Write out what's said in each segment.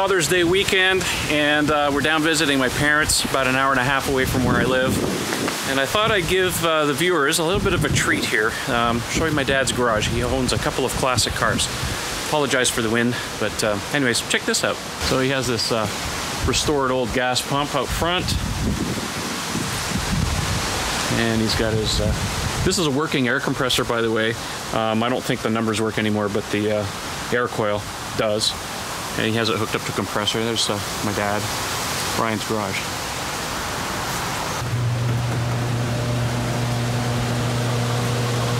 Father's Day weekend, and we're down visiting my parents about an hour and a half away from where I live. And I thought I'd give the viewers a little bit of a treat here. Show you my dad's garage. He owns a couple of classic cars. Apologize for the wind, but anyways, check this out. So he has this restored old gas pump out front. And he's got his, this is a working air compressor, by the way. I don't think the numbers work anymore, but the air coil does. And he has it hooked up to a compressor. There's my dad, Brian's garage.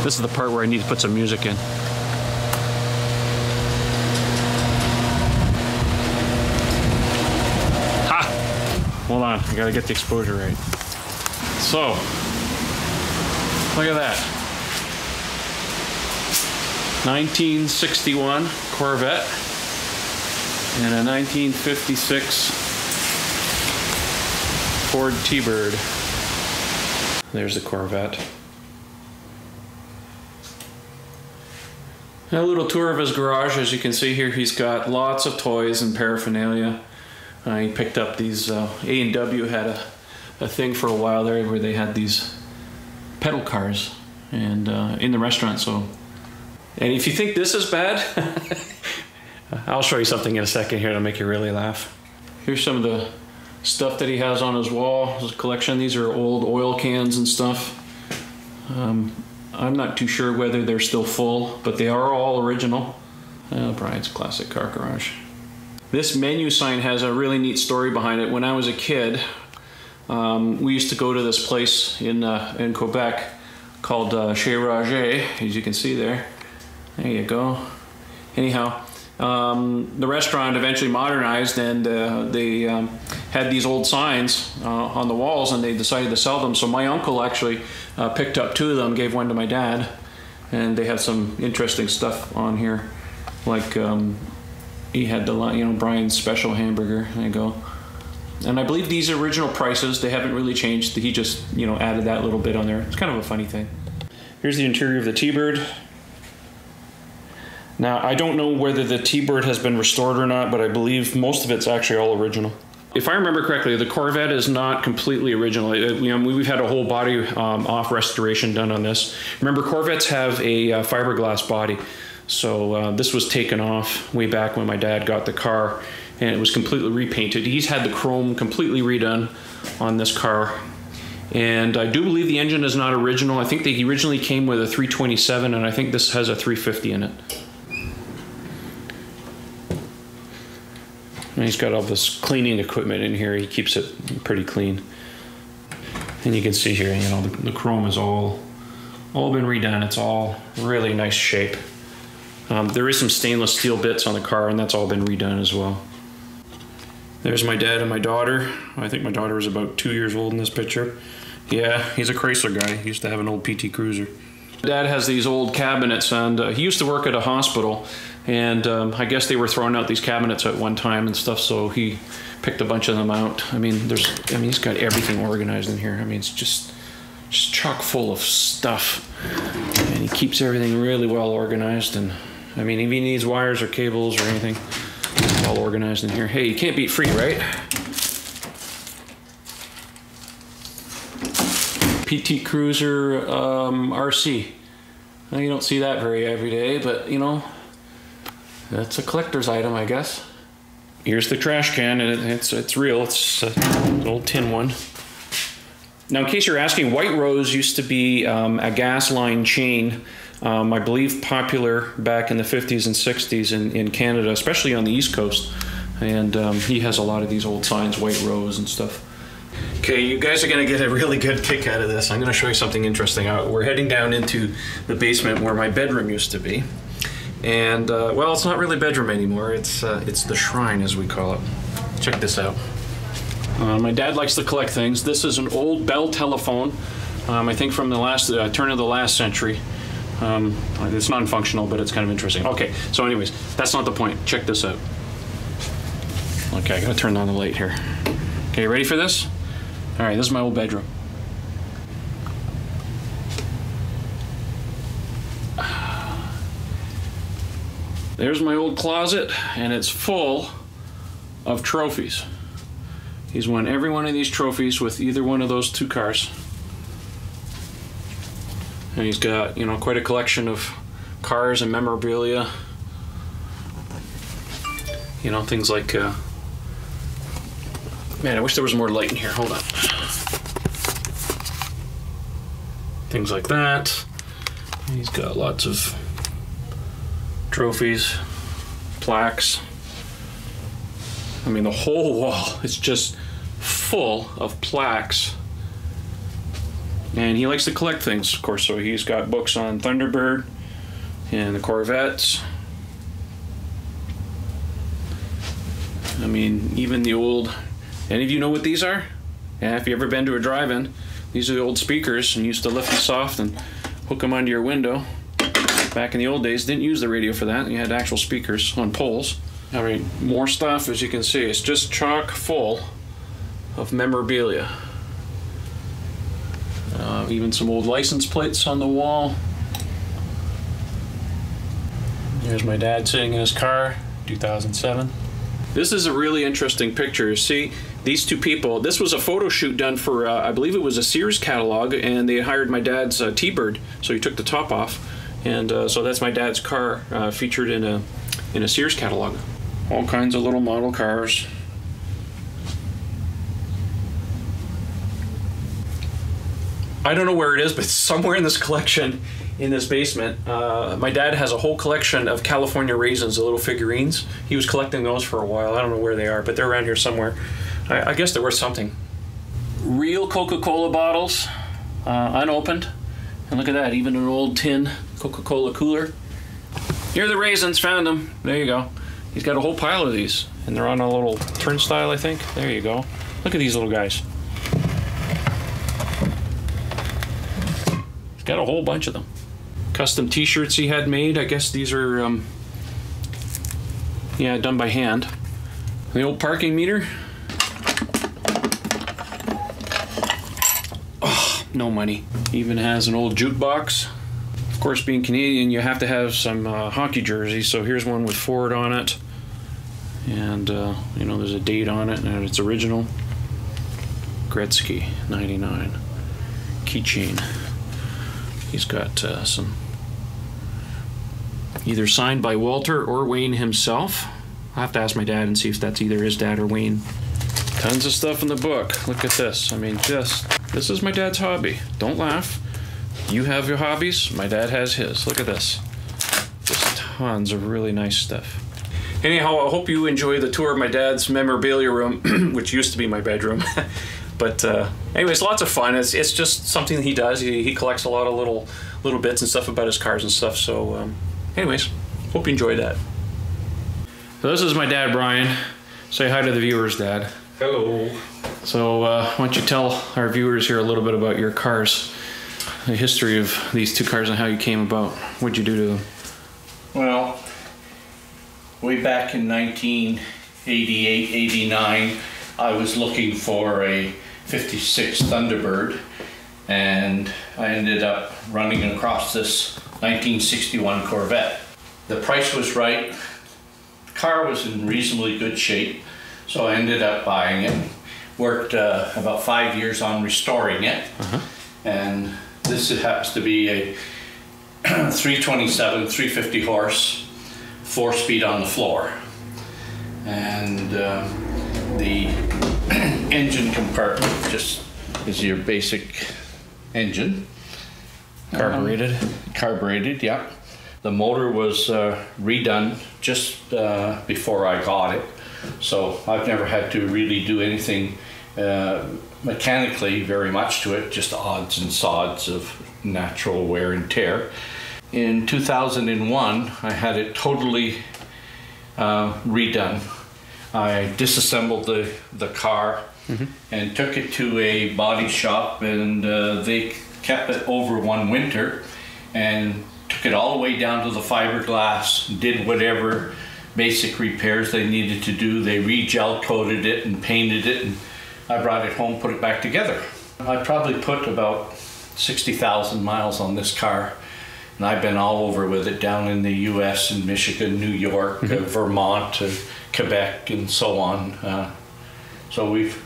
This is the part where I need to put some music in. Ha! Hold on, I gotta get the exposure right. So, look at that. 1961 Corvette and a 1956 Ford T-Bird. There's the Corvette. A little tour of his garage. As you can see here, he's got lots of toys and paraphernalia. He picked up these, A&W had a thing for a while there where they had these pedal cars and in the restaurant. So, and if you think this is bad, I'll show you something in a second here to make you really laugh. Here's some of the stuff that he has on his wall, his collection. These are old oil cans and stuff. I'm not too sure whether they're still full, but they are all original. Brian's classic car garage. This menu sign has a really neat story behind it. When I was a kid, we used to go to this place in Quebec called Chez Roger, as you can see there. There you go. Anyhow, the restaurant eventually modernized, and they had these old signs on the walls, and they decided to sell them. So my uncle actually picked up 2 of them, gave one to my dad, and they have some interesting stuff on here, like he had the Brian's special hamburger. There you go. And I believe these original prices, they haven't really changed. He just added that little bit on there. It's kind of a funny thing. Here's the interior of the T-Bird. Now, I don't know whether the T-Bird has been restored or not, but I believe most of it's actually all original. If I remember correctly, the Corvette is not completely original. We've had a whole body off restoration done on this. Remember, Corvettes have a fiberglass body. So this was taken off way back when my dad got the car, and it was completely repainted. He's had the chrome completely redone on this car. And I do believe the engine is not original. I think they originally came with a 327, and I think this has a 350 in it. And he's got all this cleaning equipment in here. He keeps it pretty clean. And you can see here, the chrome is all been redone. It's all really nice shape. There is some stainless steel bits on the car, and that's all been redone as well. There's my dad and my daughter. I think my daughter was about 2 years old in this picture. Yeah, he's a Chrysler guy. He used to have an old PT Cruiser. Dad has these old cabinets, and he used to work at a hospital, and I guess they were throwing out these cabinets at one time and stuff, so he picked a bunch of them out. He's got everything organized in here. It's just chock full of stuff, and he keeps everything really well organized. And if he needs wires or cables or anything, it's all organized in here. Hey, you can't beat free, right? PT Cruiser RC. Now, you don't see that every day, but that's a collector's item, I guess. Here's the trash can, and it's real. It's an old tin one. Now, in case you're asking, White Rose used to be a gas line chain, I believe popular back in the 50s and 60s in Canada, especially on the East Coast. And he has a lot of these old signs, White Rose and stuff. Okay, you guys are going to get a really good kick out of this. I'm going to show you something interesting. We're heading down into the basement where my bedroom used to be. And, well, it's not really a bedroom anymore. It's the shrine, as we call it. Check this out. My dad likes to collect things. This is an old Bell telephone, I think from the last turn of the last century. It's non-functional, but it's kind of interesting. Okay, so anyways, that's not the point. Check this out. Okay, I gotta turn on the light here. Okay, ready for this? All right, this is my old bedroom. There's my old closet, and it's full of trophies. He's won every one of these trophies with either one of those two cars. And he's got, you know, quite a collection of cars and memorabilia. You know, things like, man, I wish there was more light in here. Hold on. Things like that. He's got lots of trophies, plaques. I mean, the whole wall is just full of plaques. And he likes to collect things, of course, so he's got books on Thunderbird and the Corvettes. I mean, even the old, any of you know what these are? Yeah, if you ever been to a drive-in, these are the old speakers, and you used to lift these off and hook them onto your window. Back in the old days, didn't use the radio for that. You had actual speakers on poles. I mean, more stuff, as you can see. It's just chock full of memorabilia. Even some old license plates on the wall. Here's my dad sitting in his car, 2007. This is a really interesting picture. See, these two people, this was a photo shoot done for, I believe it was a Sears catalog, and they hired my dad's T-Bird, so he took the top off. And so that's my dad's car featured in a Sears catalog. All kinds of little model cars. I don't know where it is, but somewhere in this collection, in this basement, my dad has a whole collection of California raisins, the little figurines. He was collecting those for a while. I don't know where they are, but they're around here somewhere. I guess they're worth something. Real Coca-Cola bottles, unopened. And look at that, even an old tin Coca-Cola cooler. Here are the raisins, found them. There you go. He's got a whole pile of these, and they're on a little turnstile, I think. There you go. Look at these little guys. He's got a whole bunch of them. Custom t-shirts he had made. I guess these are, yeah, done by hand. The old parking meter. Oh, no money. Even has an old jukebox. Of course, being Canadian, you have to have some hockey jerseys. So here's one with Ford on it. And, you know, there's a date on it, and it's original. Gretzky, 99. Keychain. He's got some either signed by Walter or Wayne himself. I'll have to ask my dad and see if that's either his dad or Wayne. Tons of stuff in the book. Look at this. I mean, this is my dad's hobby. Don't laugh. You have your hobbies, my dad has his. Look at this. Just tons of really nice stuff. Anyhow, I hope you enjoy the tour of my dad's memorabilia room, which used to be my bedroom. But anyways, lots of fun. It's just something he does. He collects a lot of little bits and stuff about his cars and stuff. So anyways, hope you enjoyed that. So this is my dad, Brian. Say hi to the viewers, Dad. Hello. So why don't you tell our viewers here a little bit about your cars, the history of these two cars and how you came about. What'd you do to them? Well, way back in 1988, 89, I was looking for a 56 Thunderbird, and I ended up running across this 1961 Corvette. The price was right, the car was in reasonably good shape, so I ended up buying it. Worked about 5 years on restoring it, and this happens to be a 327, 350 horse, 4-speed on the floor. And the engine compartment just is your basic engine. Carbureted? Carbureted, yeah. The motor was redone just before I got it, so I've never had to really do anything mechanically very much to it, just odds and sods of natural wear and tear. In 2001, I had it totally redone. I disassembled the car and took it to a body shop, and they kept it over one winter and took it all the way down to the fiberglass, did whatever basic repairs they needed to do. They re-gel coated it and painted it, and I brought it home, put it back together. I probably put about 60,000 miles on this car, and I've been all over with it, down in the US and Michigan, New York, Vermont, Quebec and so on. So we've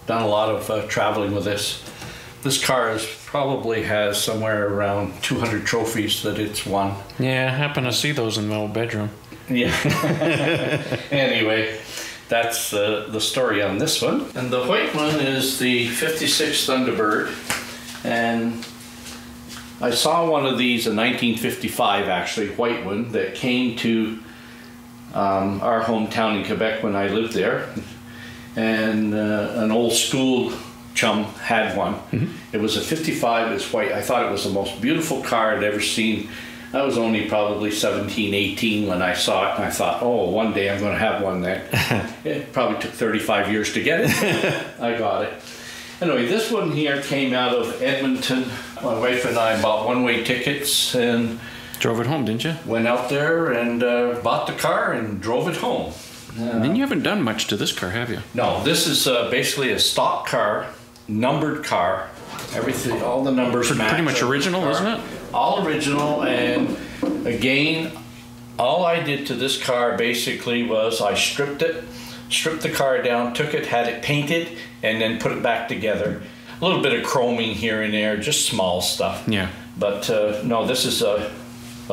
done a lot of traveling with this. This car probably has somewhere around 200 trophies that it's won. Yeah, I happen to see those in my old bedroom. Yeah. Anyway, that's the story on this one. And the white one is the 56 Thunderbird. And I saw one of these in 1955, actually, white one, that came to our hometown in Quebec when I lived there. And an old school chum had one. It was a 55, it's white. I thought it was the most beautiful car I'd ever seen. I was only probably 17, 18 when I saw it, and I thought, oh, one day I'm going to have one there. It probably took 35 years to get it. I got it. Anyway, this one here came out of Edmonton. My wife and I bought one-way tickets and drove it home, didn't you? Went out there and bought the car and drove it home. And then you haven't done much to this car, have you? No, this is basically a stock car, numbered car. Everything, all the numbers match. Pretty much original, isn't it? All original, and again, all I did to this car basically was I stripped the car down, took it, had it painted, and then put it back together. A little bit of chroming here and there, just small stuff. Yeah. But no, this is a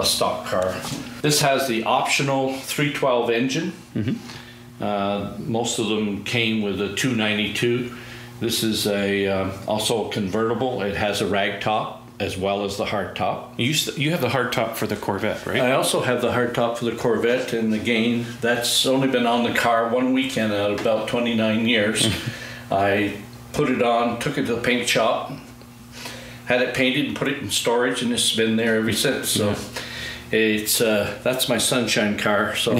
stock car. This has the optional 312 engine. Most of them came with a 292. This is also a convertible. It has a rag top as well as the hard top. You have the hard top for the Corvette, right? I also have the hard top for the Corvette, and again, that's only been on the car one weekend out of about 29 years. I put it on, took it to the paint shop, had it painted and put it in storage, and it's been there ever since. So it's that's my sunshine car. So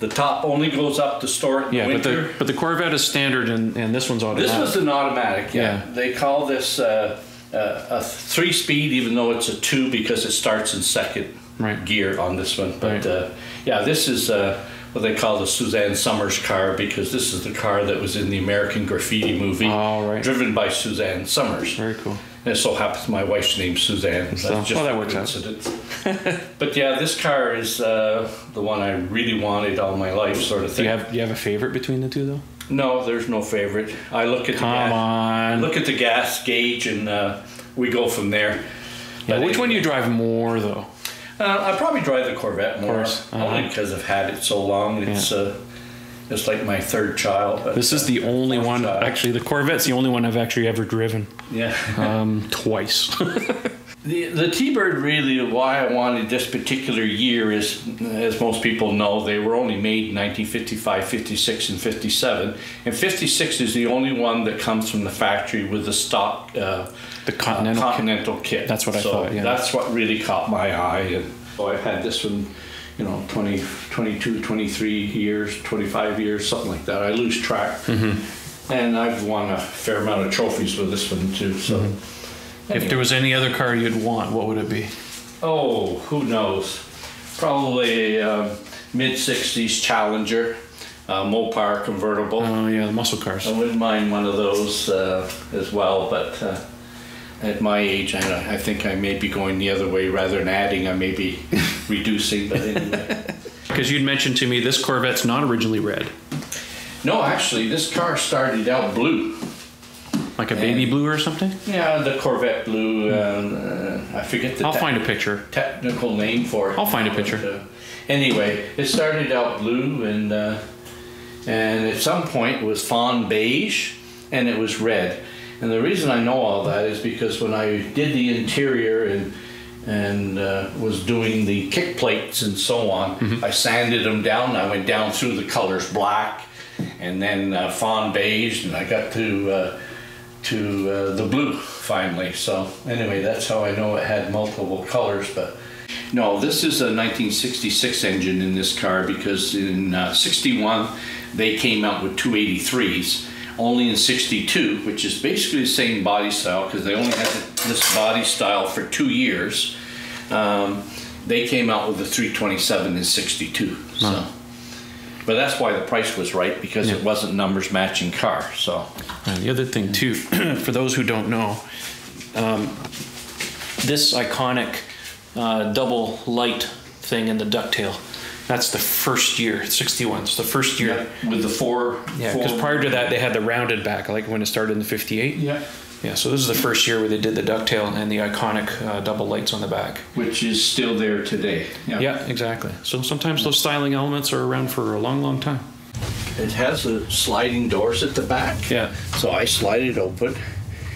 the top only goes up to store it in the winter. But the Corvette is standard, and this one's automatic. This was an automatic. Yeah. They call this a 3-speed, even though it's a 2 because it starts in second gear on this one. But yeah, this is what they call the Suzanne Summers car, because this is the car that was in the American Graffiti movie, driven by Suzanne Summers. Very cool. And it so happens my wife's name's Suzanne. So, that's just that works coincidence. But yeah, this car is the one I really wanted all my life, sort of thing. Do you have a favorite between the two, though? No, there's no favorite. I look at look at the gas gauge, and we go from there. Yeah, which one do you drive more, though? I probably drive the Corvette more, only because I've had it so long. It's like my third child. This is the only one. Actually, the Corvette's the only one I've actually ever driven. Yeah, twice. The T-Bird, really, why I wanted this particular year is, as most people know, they were only made in 1955, 56, and 57. And 56 is the only one that comes from the factory with the stock the Continental kit. That's what I thought, yeah. That's what really caught my eye. And so I've had this one, 22, 23 years, 25 years, something like that. I lose track. And I've won a fair amount of trophies with this one, too. So. Anyway. If there was any other car you'd want, what would it be? Oh, who knows? Probably a mid-60s Challenger, Mopar convertible. Oh, yeah, the muscle cars. I wouldn't mind one of those as well, but at my age, I think I may be going the other way. Rather than adding, I may be reducing, but anyway. Because you'd mentioned to me this Corvette's not originally red. No, actually, this car started out blue. Like a baby blue or something? Yeah, the Corvette blue. I forget the I'll find a picture. Technical name for it. I'll find a picture. But, anyway, it started out blue, and at some point it was fawn beige, and it was red. And the reason I know all that is because when I did the interior and was doing the kick plates and so on, I sanded them down. I went down through the colors black, and then fawn beige, and I got to the blue finally. So anyway, that's how I know it had multiple colors. But no, this is a 1966 engine in this car, because in 61 they came out with 283s. Only in 62, which is basically the same body style, because they only had this body style for 2 years, they came out with the 327 in 62. So. But that's why the price was right, because it wasn't numbers matching car. So the other thing too, for those who don't know, this iconic double light thing in the ducktail That's the first year. 61. It's the first year. Yeah, with the four. Yeah, because prior to that they had the rounded back, like when it started in the 58. Yeah. Yeah, so this is the first year where they did the ducktail and the iconic double lights on the back. Which is still there today. Yeah. Yeah, exactly. So sometimes those styling elements are around for a long, long time. It has a sliding doors at the back. Yeah. So I slide it open.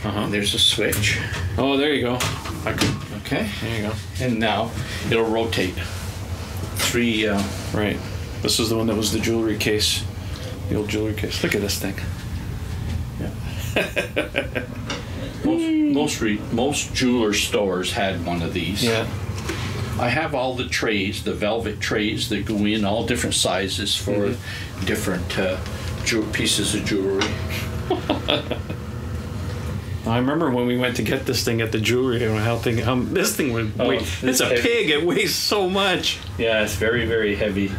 And there's a switch. Oh, there you go. Okay. There you go. And now it'll rotate. Three. Right. This is the one that was the jewelry case. The old jewelry case. Look at this thing. Yeah. Most jeweler stores had one of these. Yeah. I have all the trays, the velvet trays that go in all different sizes for different pieces of jewelry. I remember when we went to get this thing at the jewelry, and this thing would weigh. It's a heavy. pig. It weighs so much. Yeah, it's very, very heavy.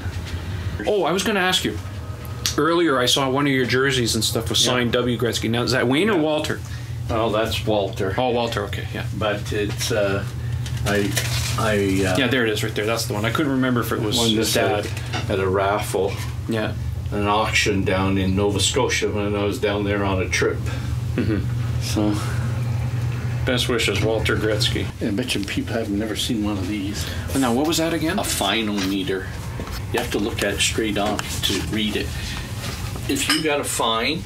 Oh, I was going to ask you. Earlier, I saw one of your jerseys and stuff was signed W. Gretzky. Now, is that Wayne or Walter? Oh, that's Walter. Oh, Walter. Okay, yeah. But it's yeah, there it is, right there. That's the one. I couldn't remember if it was his dad at a raffle. Yeah. An auction down in Nova Scotia when I was down there on a trip. So, best wishes, Walter Gretzky. I bet you people have never seen one of these. And now, what was that again? A phinometer. You have to look at it straight on to read it. If you got a fine,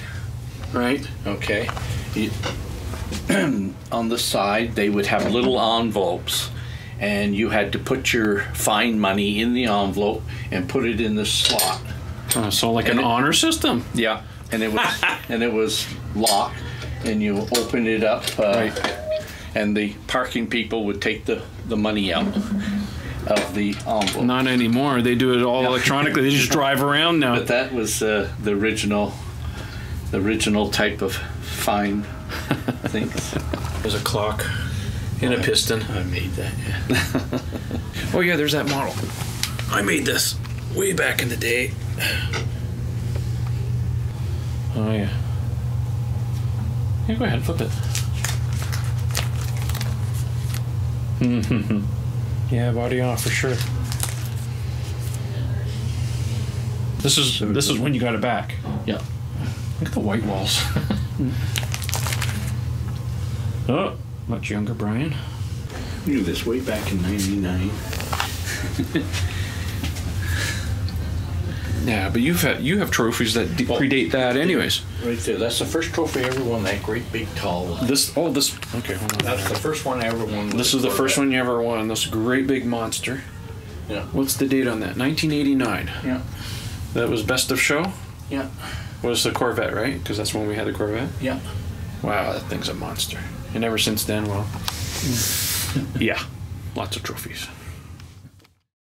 Right. okay, on the side they would have little envelopes, and you had to put your fine money in the envelope and put it in the slot. So like an honor system. Yeah, and it was and it was locked, and you open it up, and the parking people would take the money out of the envelope. Not anymore. They do it all electronically. They just drive around now. But that was the original type of fine things. There's a clock in a piston. I made that. Yeah. Oh yeah, there's that model. I made this way back in the day. Oh yeah. Yeah, go ahead, flip it. Yeah, body off for sure. This is when you got it back. Yeah. Look at the white walls. Oh, much younger Brian. Knew this way back in '99. Yeah, but you have trophies that predate that, anyways. Right there. That's the first trophy I ever won. That great big tall one. Okay, hold on. That's the first one I ever won. This is the first one you ever won. This great big monster. Yeah. What's the date on that? 1989. Yeah. That was best of show. Yeah. Was the Corvette, right? Because that's when we had the Corvette. Yeah. Wow, that thing's a monster. And ever since then, well, yeah, lots of trophies.